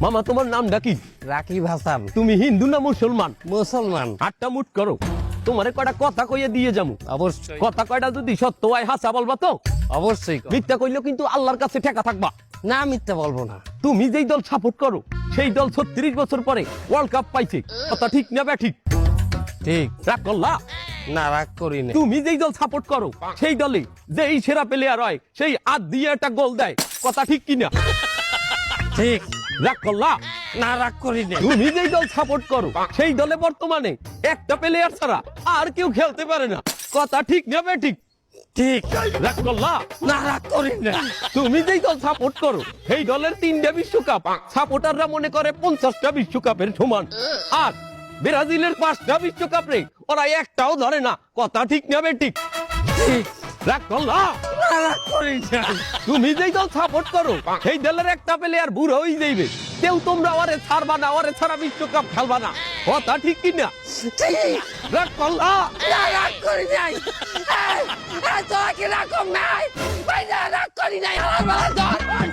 মামা তোমার নামটা কি? রাকিব হাসান। তুমি হিন্দু না মুসলমান? মুসলমান। আটটা মুট করো, তোমারে কয়টা কথা কইয়ে দিয়ে যাবো। অবশ্যই কথা কয়টা যদি সত্য হয় হাসা বলবা তো? অবশ্যই মিথ্যা কইলেও কিন্তু আল্লাহর কাছে ঠেকা থাকবা। না, মিথ্যা বলবো না। তুমি যেই দল সাপোর্ট করো সেই দল 36 বছর পরে ওয়ার্ল্ড কাপ পাইছে, কথা ঠিক না ব্যাঠিক? ঠিক। রাগ করলা? না, রাগ করি না। তুমি যেই দল সাপোর্ট করো সেই দলে যেই সেরা প্লেয়ার হয় সেই হাত দিয়ে একটা গোল দেয়, কথা ঠিক কিনা? ঠিক। রাগ করলা? না, রাগ করি না। তুমি যেই দল সাপোর্ট করো সেই দলে বর্তমানে একটা প্লেয়ার ছাড়া আর কেউ খেলতে পারে না, কথা ঠিক না ব্যাঠিক? ঠিক। রাগ করলা? না, রাগ করি না। তুমি যেই দল সাপোর্ট করো সেই দলের 3টা বিশ্বকাপ সাপোর্টাররা মনে করে 50টা বিশ্বকাপের সমান, আর ব্রাজিলের 5টা বিশ্বকাপ রে ওরা একটাও ধরে না, কথা ঠিক না ব্যাঠিক? ঠিক। রাগ করলা? না, রাগ করি না। তুমি যেই দল সাপোর্ট করো সেই দলের একটা প্লেয়ার বুড়ো হয়ে যাইবে, কেউ তোমরা ওরে ছাড়বা না, ওরে ছাড়া বিশ্বকাপ খেলবা না, কথা ঠিক কিনা? ঠিক। রাগ করলা? না, রাগ করি নাই। তোমাকে রাগ নাই। রাগ করি নাই। আমার বেলা